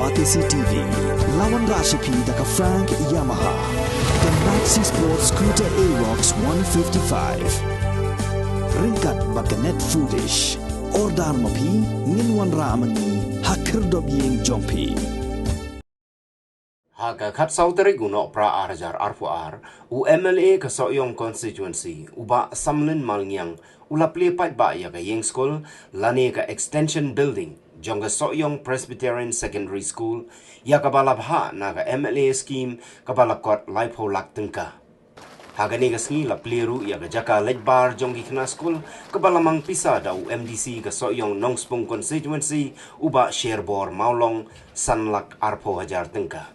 Batisi TV, lawan Rashipi daka Frank Yamaha, dan Maxi Sports Scooter Aerox 155. Ringkat baganet foodish, ordar mapi, nginwan ramani, hakir dobyeng jompi. Haga kat sauteri guno pra arjar arfuar, UMLA ke Soyong constituency, uba samlin malngyang, ulap lepat ba ya ka yeng school, lani ka extension building, jongga Soyong Presbyterian Secondary School, ya ka balabha na ka MLA scheme, ka balakot laipo lak tengka. Haga ni ka sngi lap liru ya ka jaka lejbar jonggi kena school, ka balamang pisa da UMDC ka Soyong Nongspung constituency, uba Sherbor Maulong, sanlak arpo hajar tengka.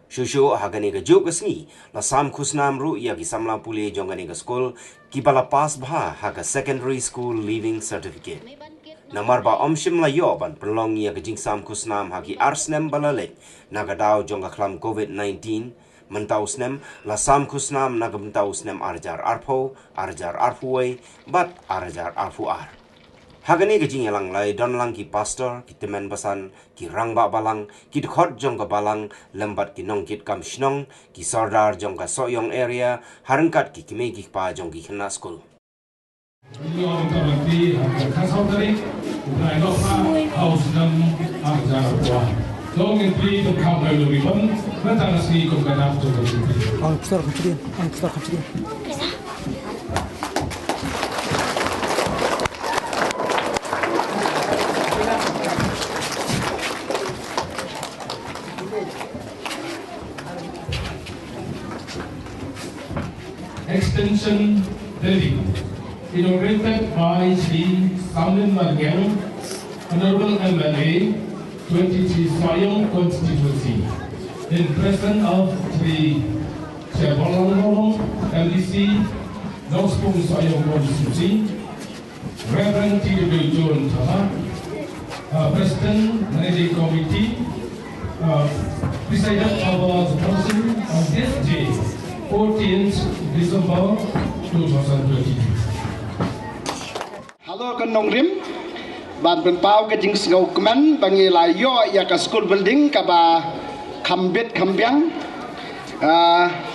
Shusho hagani ga juk asni la sam khusnam ru ya ki samla puli jongani ga school ki bala pass bha haga secondary school leaving certificate namar ba omshim la yo ban prolong ya ga jing sam khusnam hagi arsnem bala le naga daw jonga khlam covid-19 mentau snem la sam khusnam naga mentau snem arjar arfuwe bat arjar arfuar hagani gajing yalang lai don lang ki pastor ki temen basan ki rangba balang ki khot jong ka balang lembat ki nong kit kam shnong ki sardar jong ka Soyong area harangkat ki kime ki pa jong ki khna school Yung kamati kasawtari uray no pa house ng arjar kwa dong entry to counter the ribbon matanas ni kung ganap to the city kusar kamchidin. Extension building inaugurated by Sri Samlin Margyang, Honorable MLA, 23 Soyong constituency, in presence of Sri Chairman LDC, Nongspung Soyong constituency, Reverend T.W. John Chama, President Managing Committee, presided over the person on this day, 14th December 2022. Halo kanong rim, ban penpau ke jing sgau keman bangi layo ya ka school building ka ba kambit kambyang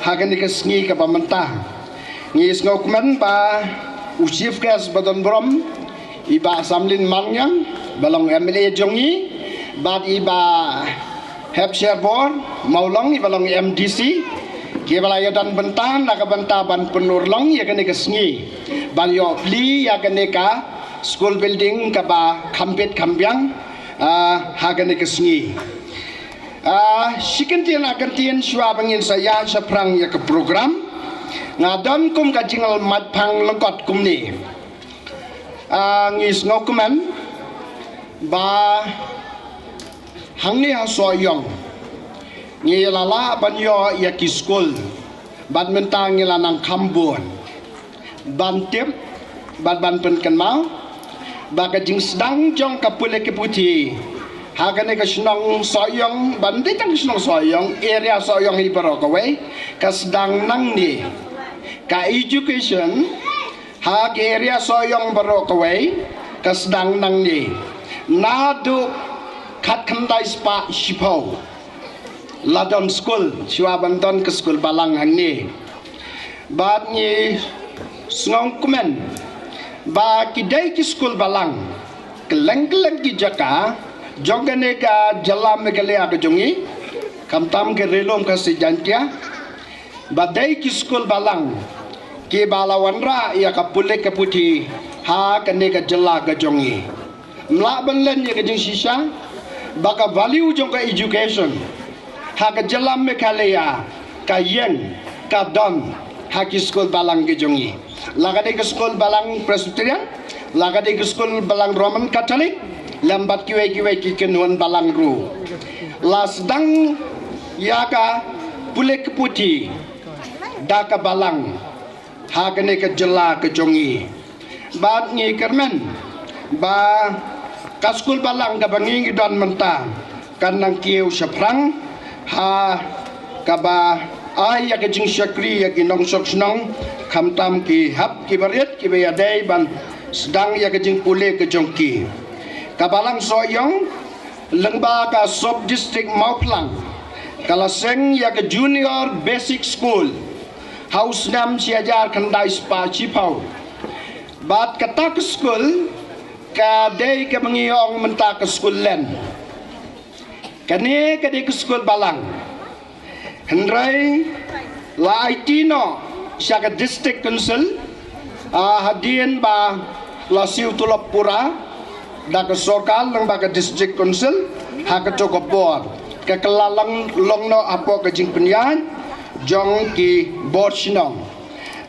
hagan ke sngi ka ba mentah ngi sgau keman ba usif gas badon brom iba samlin mangyang balong MLA jongi bad iba heb sherbor maulong ibalong MDC Kibala dan bentan nak benta ban penurlong ya kene kesngi ban yo pli ya kene ka school building ka ba kambit kambyang ha kene kesngi sikintian akantian shwa bangin saya saprang ya ke program ngadon kum ka jingal mat pang lengkot kum ni ngis ngokuman ba hangni ha Soyong ngi lala ban yo ya ki school ban mentang ngi lanang kambon ban tip ban pen kan mau ba ka jing sedang jong ka pule ke puti ha ka ne ka snong Soyong ban de tang snong Soyong area Soyong hi baro ka we ka sedang nang ni ka education ha ke area Soyong baro ka we ka sedang nang ni na du khat khandai spa shipau Ladon school, siwa banton ke school balang hang ni. Bat ni sngong kumen. Ba kidai ki school balang. Keleng ki jaka. Jogane ka jalam megalea ke jongi. Kamtam ke relom ka sejantia. Badai ki school balang. Ki balawanra ia ka pulek ke putih. Ha kene ka jela ke jongi. Mlak benlen ya ke jeng sisa. Baka value jong ka education. Hak jalam mekalaya kayeng kadon hak school balang gejongi lagade ke school balang Presbyterian lagade ke school balang Roman Catholic lambat kiwe ki kenuan balang ru lasdang yaka pulek putih daka balang hakane ke jela kejongi bat ngi kermen ba ka school balang ka bangi don mentah kanang kieu saprang ha kaba ay ya kajing syakri ya ginong soksnong kamtam ki hap ki barit ki bayadai ban sedang ya kajing pule ke jongki kabalang Soyong lembaga sub district Mauplang kalaseng ya ke junior basic school house nam siajar kendai spa cipau bat kata ke school ka dei ke mengiong menta ke school len kani ke di ke school balang hendrai la itino sia ke district council hadian ba la siu tulapura da ke sorkal lembaga district council ha ke cokopor ke kelalang longno apo ke jing penyan jong ki board sinong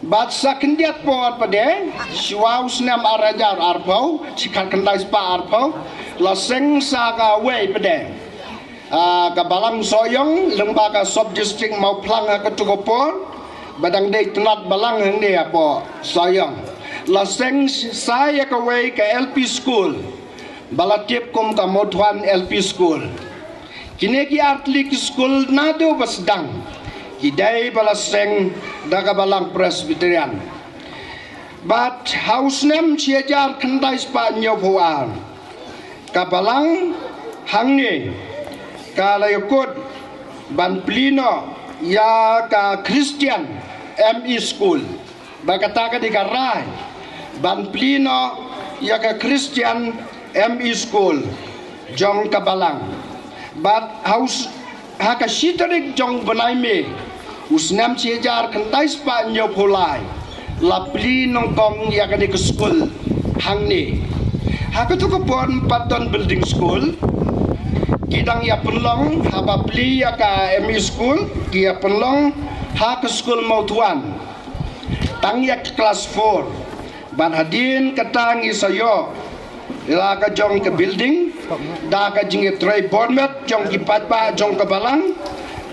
bat sakendiat por pade siwau snam arajar arpau sikat kendai spa arpau la seng sa ka wei pade ka balang soyong lembaga sub district mau plang ha ke cokopor badang dei tenat balang hang de apo soyong la seng saya ka wei ke LP school balatip kum ka modwan LP school kini ki atlik school nado basdang hidai balaseng daga balang presbyterian but house nem siajar kendai spa nyobuan kabalang hangne kalayukut ban plino ya ka Christian ME school bakata ka di karai ban plino ya ka Christian ME school jong kabalang but house haka shitarik jong banai me usnam siajar kentai spa nyopulai lapli nongkong ya ka di ke school hangni haka tu kapon paton building school kidang ya penlong haba pli ya ka ME school kia penlong haka school mautuan tang ya kelas 4 ban hadin katangi sayo ila ka jong ke building da ka jinge tray bonmet jong ki patpa jong ke balang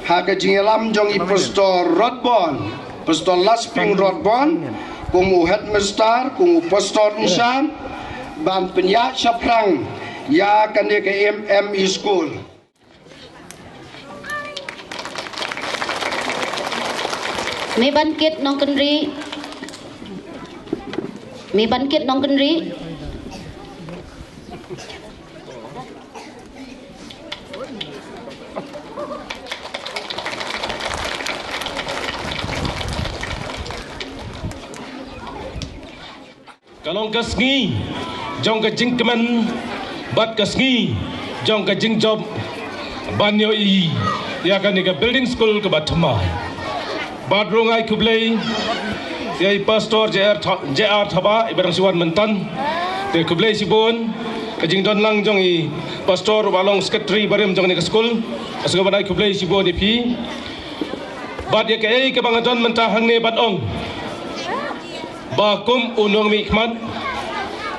ha ka jinge lam jong i pastor rodbon pastor lasping rodbon kumu headmaster kumu pastor insan ban penyak saprang ya kan ke ME school mi bangkit nong kendri Kalong kasngi jong ka jingkeman bat kasngi jong ka jingjob banyo i ya kan ka building school ke batma bat rongai kublai yai pastor JR Thaba ibarang siwan mentan te kublai sibon ka jingdon lang jong i pastor walong secretary barem jong ni ka school asgo banai kublai sibon di pi bat ya ke bangadon mentahang ne bat ong bakum unong mikmat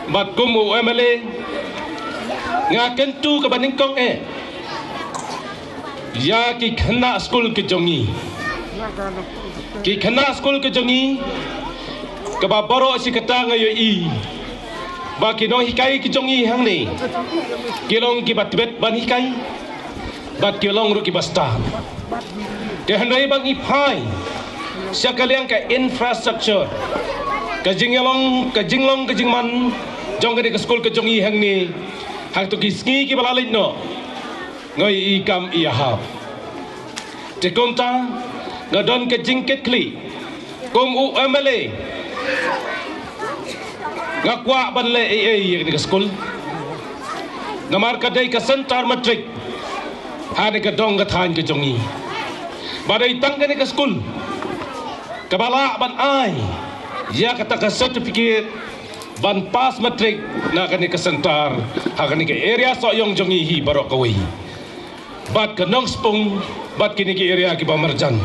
bakum UMLA ngaken tu ke baningkong ya ki khana school ke jongi ki khana school ke jongi ke babaro si kata ngayo i ba ki no hikai ki jongi hang ni kilong ki batbet ban hikai bat kilong ru ki basta de handai bang i phai sakaliang ka infrastructure kajinglong kajingman jong ke school ke jongi hang ni hang tu kisngi ki balalai no ngoi ikam ia ha te konta ngadon ke jingket kli kum UMLA ngakwa ban le ye ke school ngamar ka dai ka center matric ha de ka dong ka than ke jongi badai tang ke school kabala ban ai ya kata ka certificate ban pass matric na kani ka sentar ha kani ka area so yong jongi hi barok kawi bat ka nong spung bat kini ki area ki bamarjan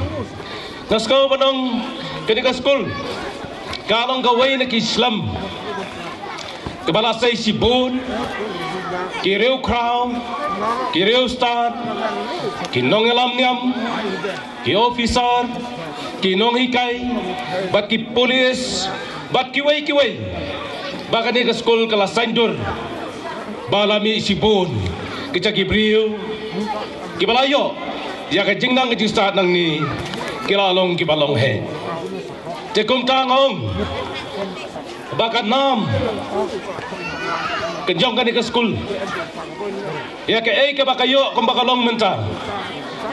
nasko banong kani ka school kalong kawai na ki islam kabala say sibun ki reu crown ki reu star ki nong elam niam ki officer ki nong hikai bat ki polis bat ki wei baka ni ka school kala sandur balami sibun kita ki briu ki balayo ya ka jingnang ki start nang ni kilalong ki balong he te kum tangong baka nam kenjong kan ke school ya ke ka bakayo kum bakalong menta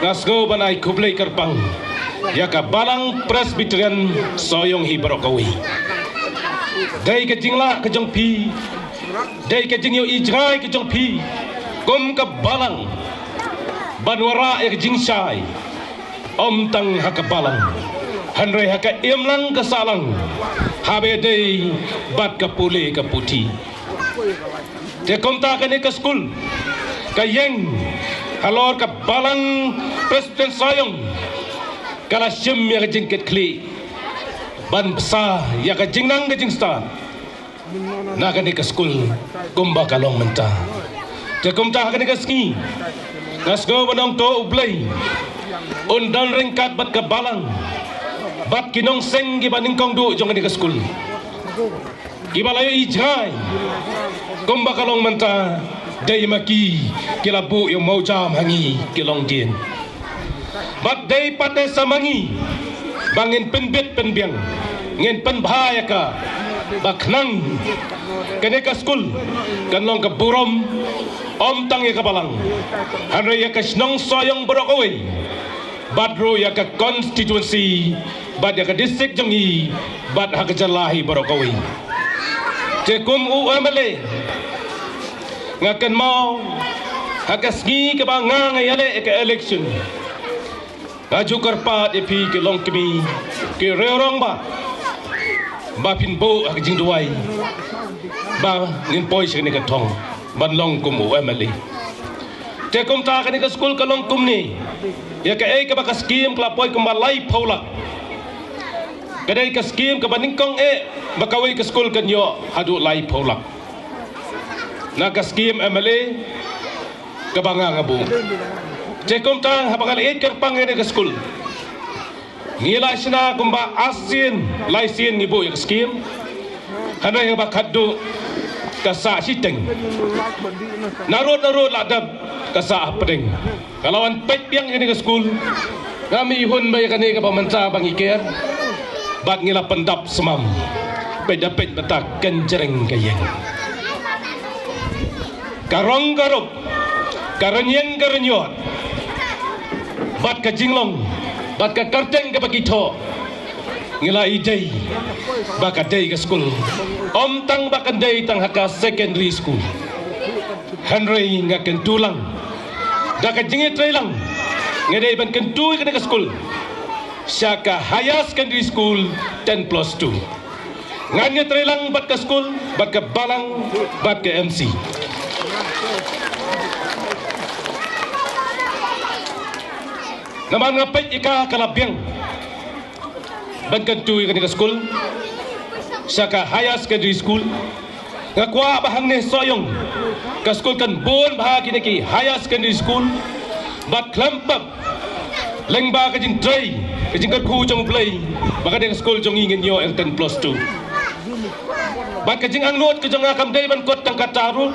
ngasgo banai kublai kerpang ya ka balang Presbyterian soyong hi barokawi dai ke jingla ke jong pi dai ke jingyo ijrai ke jong pi kum ka balang banwara ya ke jingsai om tang hakabalang hanre haka imlang kasalang habe dei bat ka pule ka puti te komta ka ne ka school ka yeng halor ka balang Presbyterian soyong kala sim ya ka jingket kli ban besa ya ka jingnang ka jingstan na ka ne ka school kumba kalong menta te komta ka ne ka ski ngasgo banong to ublay undang ringkat bat ka balang bat kinong seng gibaning kong du jong ka school gibalayo ijay kumba kalong menta day maki kilabu yung mau jam hangi kilong din bat day pate samangi bangin penbit penbiang ngin penbahaya ka baknang kene ka school kanlong ka burom om tang ya ka balang hanre ya ka snong soyong Barokawi badro ya ka constituency bad ya ka district jongi bad ha ka jalahi Barokawi cekum UMLA ngakan mau ha ka ski ka banga ngayale ka election aju karpat epi ke long kemi ke reorong ba pinbo ha ka jing duai ba ngin poi sene ka thong ban long kum UMLA te kum ta ka ni ka school ka long kum ni ya ka ka ba ka scheme kla poi kum ba lai phaula kadai ka scheme ka baning kong bakawai ka school kan yo hadu lai phaula na ka scheme MLA ka banga ngabu te kum ta ha bangal ka pang ni ka school ngila sina kum ba asin lai sin ni bo ya scheme hanai ba khaddu kasa siteng narut ladab kasa pedeng kalawan pek piang ini ke school kami hun bay kani ke pemerintah bang iker bat ngila pendap semam beda pek betak kencereng kayeng karong karup karanyeng karanyot bat ka jinglong bat ka karteng ke bagito ngila idei baka day ke school om tang bakan day tang haka secondary school Henry ngaken tulang daka jingi trailang ngedai ban kentu ke school syaka higher secondary school 10+2 nganya trailang bat ke school bat ke balang bat ke MC naman ngapet ika kalabyang ban kentu ke school syaka higher secondary school ngakwa bahang ne soyong ka school kan bon bahagi neki higher secondary school bat klampap lengba ka jing tray ka jing ku jong play baka de school jong ingin yo 10+2 bat ka jing angnot ka jong akam day ban kot tang kataru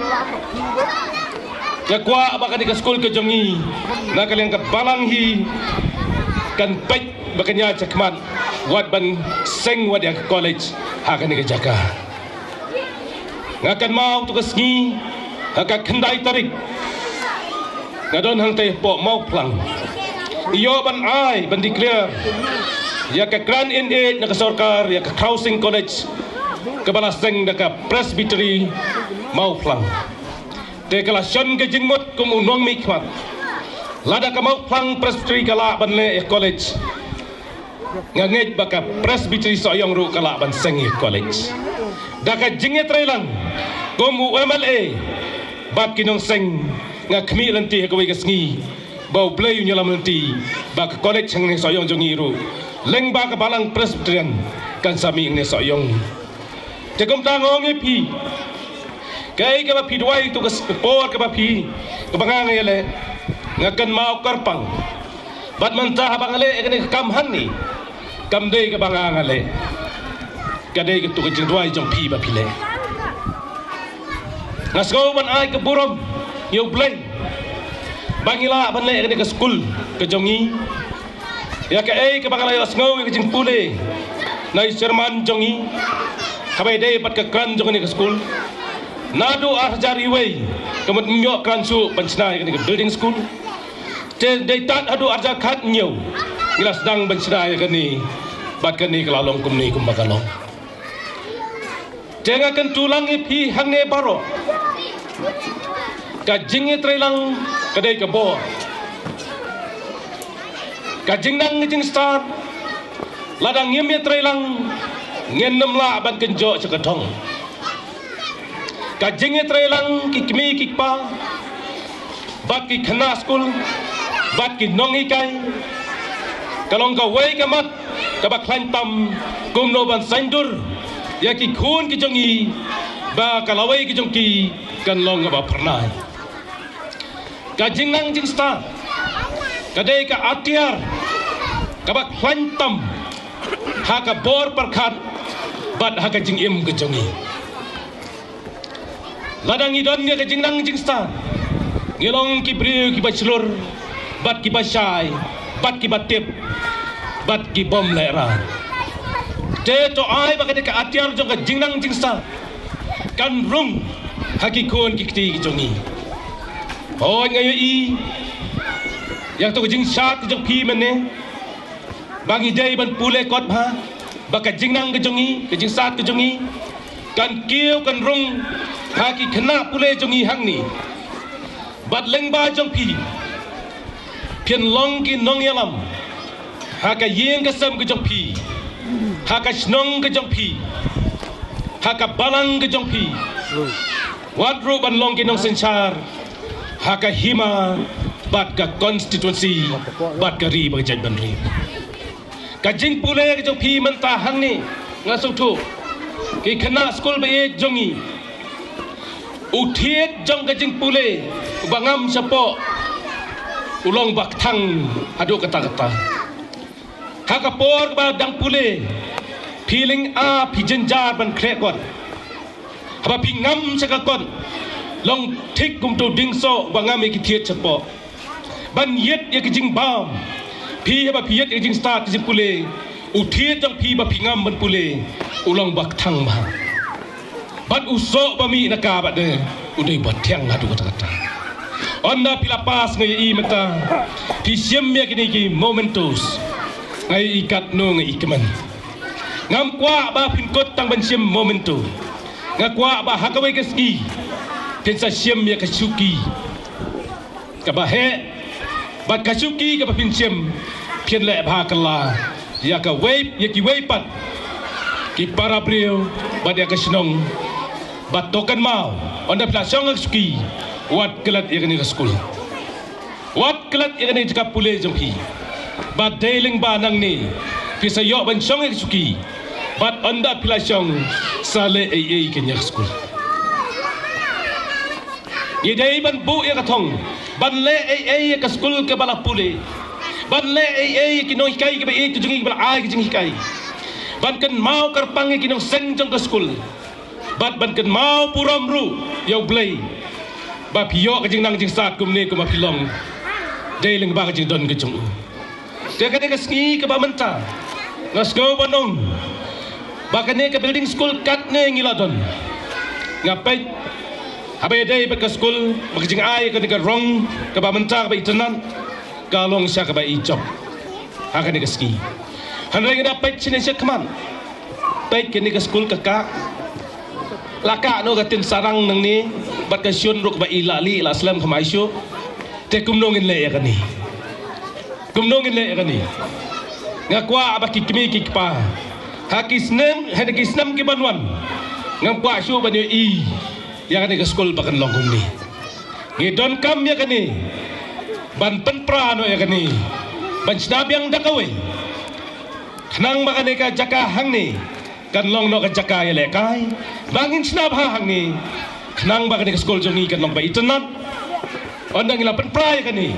ngakwa baka de school ka jong i na kaliang ka balang hi kan pek bakanya cakman wat ban seng wat ya college hakan ke jaka ngakan mau tu kesni haka kendai tarik ngadon hang teh po mau plang iyo ban ai ban declare ya ka grand in aid na ka sarkar ya ka housing college ke balaseng da ka presbytery mau plang te kala syon ke jingmot kum unong mikmat lada ka mau plang presbytery kala ban le college ngangej baka presbytery soyong ru kala ban sengi college daka jinge trailang kum UMLA bat kinong seng nga kmi lanti ka wi gasngi bau play nyalam lanti bak college hang ne soyong jongi ru leng ba ka balang presbyterian kan sami ne soyong te kum tangong epi kai ka ba pidwai tu ka por ka ba pi ka banga ngele ngakan mau karpang bat mantah bangale ekne kamhan ni kamdei ka banga ngale kadai ka tu ka jingdwai jong pi ba pile ngasgo ban ai ka burom yo play bangila ban le ka school ka jongi ya ka ka bangala yo sngo ka jing pule nai sherman jongi kabai dei pat ka kran jongi ka school nado arjari way kamut nyok kansu pancnai kan building school te deitat adu arja khat nyu ngila sedang pancnai kan ni bat kan ni kelalong kum ni kum bakalong jangan kan tulang ipi hangne baro ka jingi trailang kadai ka bo ka jingnang jing star ladang ngem trailang ngenem la ban kenjo cekatong ka jingi trailang kikmi kikpa bat ki khana school bat ki nongi kai kalong ka wei ka mat ka ba klan tam kum no ban sandur ya ki khun ki jongi ba kalawai ki jongki kan long ba pernai ka jingnang jing star kadai ka atiar ka ba klan tam ha ka bor perkhat bat ha ka jing im ke jongi ladang idon dia ke jingnang jing star ngelong ki priu ki bachelor bat ki basai bat ki batip bat ki bom lera te to ai ba ka atiar jong ka jingnang jing star kan rung haki kon ki kti ki jongi oh ngai i yang to jing sat jong pi mene bagi dai ban pule kot bha baka jingnang ke jongi ke jing sat ke jongi kan kiu kan rung haki khana pule jongi hang ni bat leng ba jong pi pian long ki nong yalam haka yeng ke sam ke jong pi haka snong ke jong pi haka balang ke jong pi wat ru ban long ki nong senchar haka hima bat ka constituency bat ka ri ba jaj ban ri ka jing pule ke jong pi menta hang ni ngasuk thu ki khana school ba e jongi utiet jong ka jing pule bangam sapo ulong bak thang hadu kata kata haka por ba dang pule feeling a pijenjar ban krekot haba pingam sakakon long thik kum to dingso bangam ki thiet sapo ban yet ye ki jing bam pi haba pi yet ye jing start ki pule utiet jong pi ba pingam ban pule ulong bak thang ma bat uso ba mi naka ba de udai bat thiang hadu kata kata onda pila pas ngai i mata pi siam me kini ki momentos ngai ikat no ngai ikman ngam kwa ba pin kot tang ban siam momento ngakwa ba hakawai ke ski pin sa siam me ka suki ka ba he bat ka suki ka ba pin siam pin le ba kala ya ka wave ya ki wave pat ki para brio ba dia ka snong bat tokan mau onda pla song ski wat kelat irani ke school wat kelat irani jika pule jonghi bat deling ba nang ni pisa yo ban song ek suki bat onda pila song sale ai ke nyak school ye dei ban bu ya ka thong ban le ai ke school ke bala pule ban le ai ke no hikai ke ba e jongi bala ai ke jing hikai ban kan mau karpang ke no seng jong ke school bat ban kan mau puram ru yo blai ba pio ka jing nang jing sat kum ni kum apilong dei leng ba ka jing don ke chung te ka de ka ski ka ba menta ngas go banong ba ka ne ka building school kat ne ngila don ngapai abai dei ba ka school ba ka jing ai ka de ka rong ka ba menta ka ba itanan ka long sha ka ba i job ha ka ne ka ski han re ga pai chine se kman pai ke ne ka school ka ka laka no ka tin sarang nang ni bat ka syun ruk ba ilali la slam khamai shu te kumnongin le ya kani kumnongin le ya kani ngakwa ba ki kimi ki pa hakisnem hada kisnam ki banwan ngam kwa shu ba ni i ya kani ka school ba kan longkum ni ngi don kam ya kani ban pen pra no ya kani ban snabyang dakawe nang ba kani ka jaka hang ni kan long no ka jaka ya le kai bangin snab ha hang ni nang ba kani ka school jongi kan long ba itanan onda ngila pen pra ya kani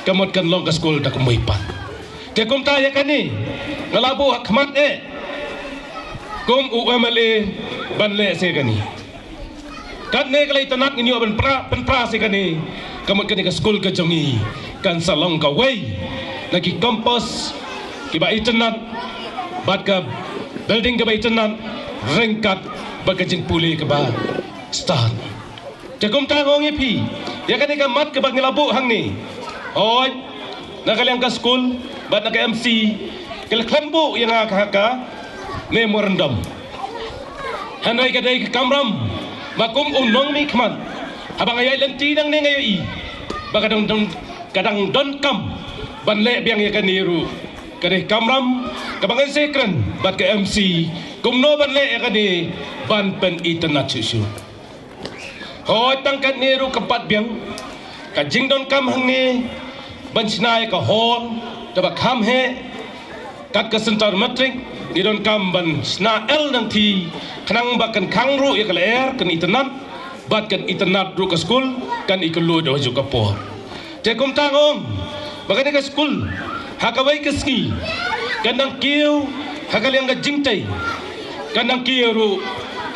kamot kan long ka school da kumoi pa te kum ta ya kani ngalabu khmat e kum UMLA ban le se kani kat ne kalai tanak ngi ban pra se kani kamot kani ka school ka jongi kan salong ka wei lagi campus ki ba itanan bat ka building ka ba itanan rengkat ba ka jing puli ka ba start Jakum tangong ipi. Ya kan ika mat ke bang labu hang ni. Oi. Nak kalian ke school, bat nak MC. Kalau kelambu yang haka memorandum. Hanai kadai ke kamram. Makum unong mi kman. Abang ayai lenti nang ni ngayi. Bakadang kadang don kam. Ban le biang ya kan niru. Kadai kamram kabangan sekren bat ke MC. Kumno ban le ya kan ni ban pen internet susu. Hoi tangkat niru kepat biang. Kajing don kam hang ni. Ban sinai ka hon. Dapat kam he. Kat ke sentar matrik. Ni don kam ban sina el nang ti. Kenang bakan kangru ya kala air kan internet. Bat kan internet ru ke school. Kan ikulu dah juk ke por. Jakum tangong. Bakan ke school. Hakawai ke ski. Kandang kiu. Hakaliang ke jingtai. Kandang kiu ru.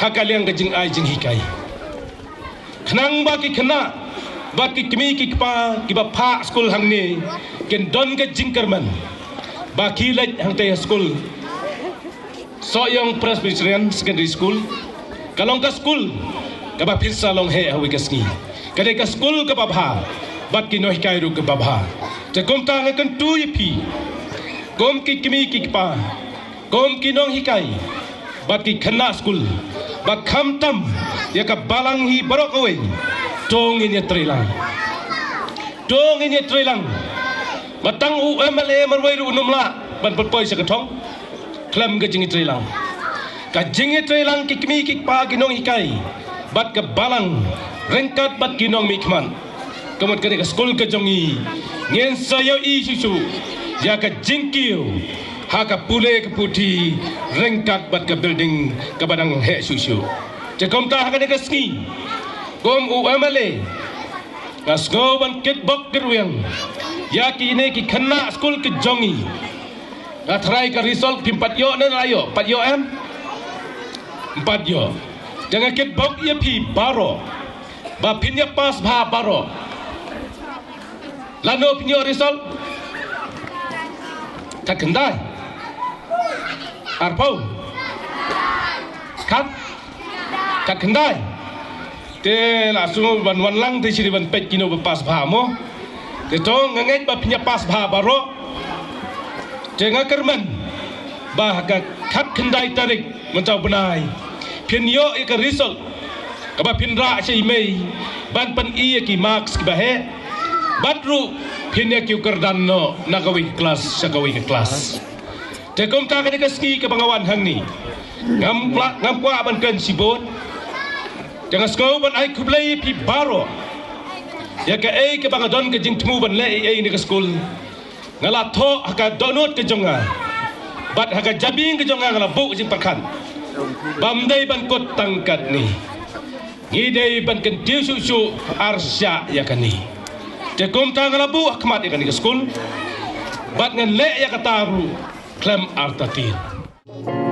Hakaliang ke jing ai jing hikai. Kenang baki kena baki kimi kikpa kiba pak school hang ni ken don ke jingkerman baki lek hang teh school Soyong Presbyterian Secondary School kalong ka school kaba pilsa long he hawi kasni kadai ka school ka babha bat ki noi kai ru ka babha te kom ta kan tu yipi kom ki kimi kikpa kom ki nong hikai bat ki kena school bat kham tam ya ka balang hi barok away tong ini trilang matang UMLA marwai ru numla ban perpoi sa katong klam ka jingi trilang kikmi kikpa kinong hikai bat ka balang rengkat bat kinong mikman kamot ka school ka jongi ngien sayo i susu ya ka jingkiu haka pule ka puti rengkat bat ka building ka badang he susu Jakom ta haka ka ski kom UMLA ngasgo ban kitbok geruyang ya ki ne ki kena school ke jongi ngatrai ka result pimpat yo na ayo 4 yo em 4 yo jangan kitbok ya pi baro ba pinya pas bha baro lano pinyo result tak kendai arpau kat tak kendai te langsung ban wan lang te siri ban pet kino pas bha mo te tong nganget ba pinya pas bha baro te ngakerman ba ka kat kendai tarik mentau benai pinyo ik result ka ba pinra sei mei ban pan i ki marks ki ba he badru pinya ki kerdan no nagawi kelas sagawi kelas te kom ta ka ski ka bangawan hang ni ngampwa ban kan sibon jangan sekolah ban ai kublai pi baro ya ke ke bangadon ke jing temu ban le ni ke school ngala tho ka donot ke jonga bat haka jabing ke jonga ngala bu jing perkan bamdai ban kot tangkat ni ngidai ban kan tiu su arsya ya kan ni te kom ta ngala bu akmat ya kan ni ke school bat ngan le ya kataru klem artatir Yeah.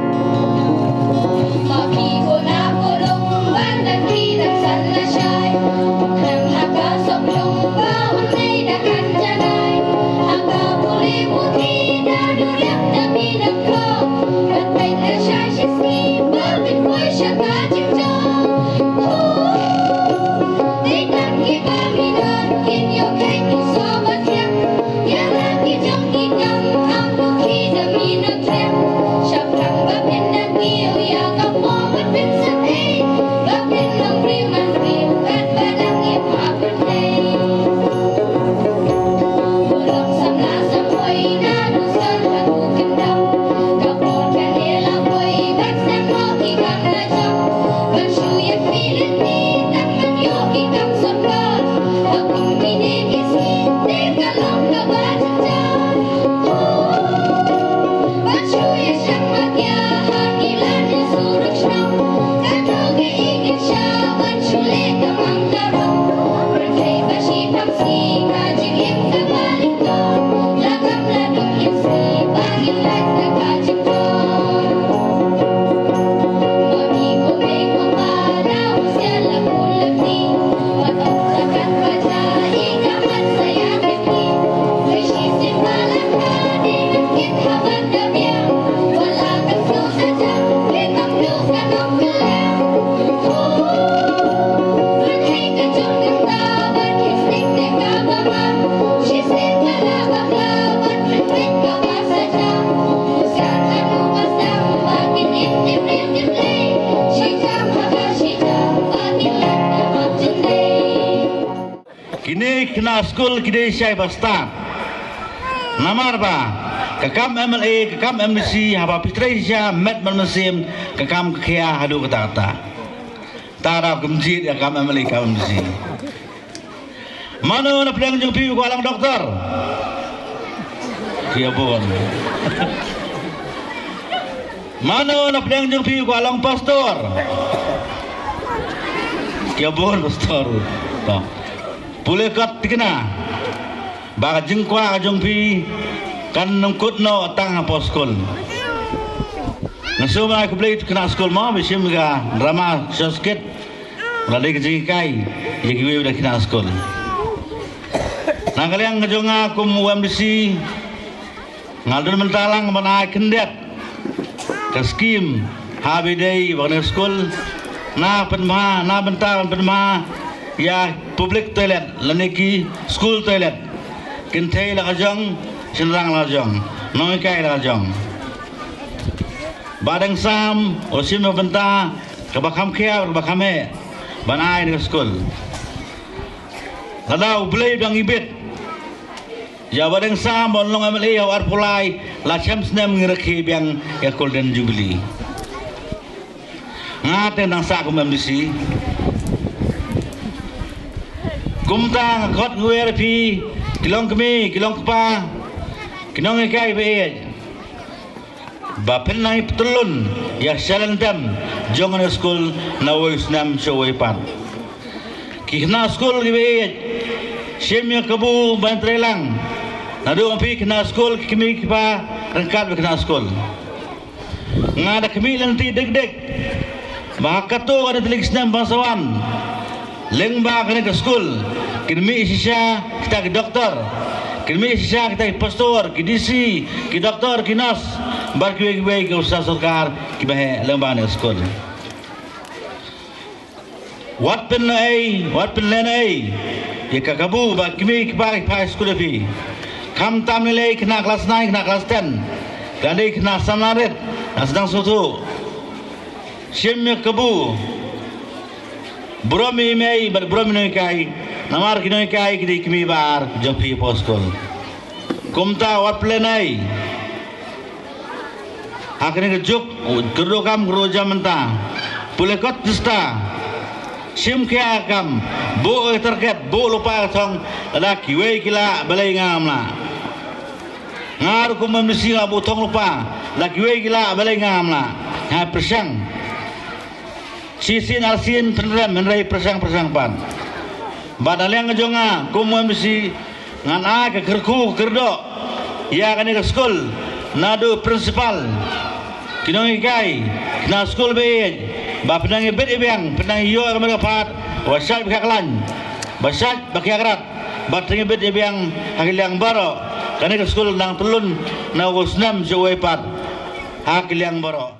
kini kena school kini syai basta namar ba kakam MLA kakam MDC haba pitrai sya met mesim kakam kia hadu kata tarap kemjid kakam MLA kakam MDC mana na pedang jumpi ko alang doktor kia bon mana na pedang jumpi ko alang pastor kia bon pastor ta boleh kat tikna ba jengkwa jumpi kan nungkut no tang aposkol nasuma aku beli kena skol mau bisim ga drama sosket ladai kejikai jadi we udah kena skol nangkaliang kejonga kum UMDC ngaldur mentalang mana kendet ke skim habidai bagi skol na penma na bentar penma ya public toilet laniki school toilet kintai la kajong senrang lajong noi kai lajong badang sam osim benta kabakam khia kabakame banai di school ladau blei dang ibet ya badang sam bonlong amli ya war pulai la chamsnem ngrekhi biang ya golden jubilee ngate nang sa kum MDC kumta khot nguer pi kilong kemi kilong pa kinong ikai be bapen nai petulun ya salendam jongan school na wisnam showai pan kihna school gibe semya kabu bantrelang nadu ampi kena school kimi kipa rengkat kena school ngada kemi lanti deg-deg bahakato ada telisnam bangsawan lengba kena ke school kimi sisa kita ke doktor kini sisa kita pastor, ki DC, ki doktor, ki nas, bar ki ke usaha sarkar ki bahe lembaga sekolah. Wat pen lenai, ye kakabu ba kimi ki pa sekolah pi. Kam tam nilai kena kelas 9, kena kelas 10. Gandai kena samarit, sedang suatu. Syemnya kabu. Bromi mei bromi noi kai. Namar kinoi kai kidi kimi bar jampi poskol kumta wat plenai akhirnya kejuk gerokam geroja menta pulekot tista sim kya kam bo terket bo lupa thong ada kiwe kila balai ngamla ngar kum mesti abu thong lupa la kiwe kila balai ngamla ha persang sisin alsin penrem menrai persang pan badaleng jonga kumum si ngan ke kerku kerdo ya kan ke school nadu principal kinoi kai kena school be ba penang bet ebang penang yo mereka pat wasat baklan basat bakiagrat bateng bet ebang hakilang baro kan ke school nang tulun na usnam jowai pat hakilang baro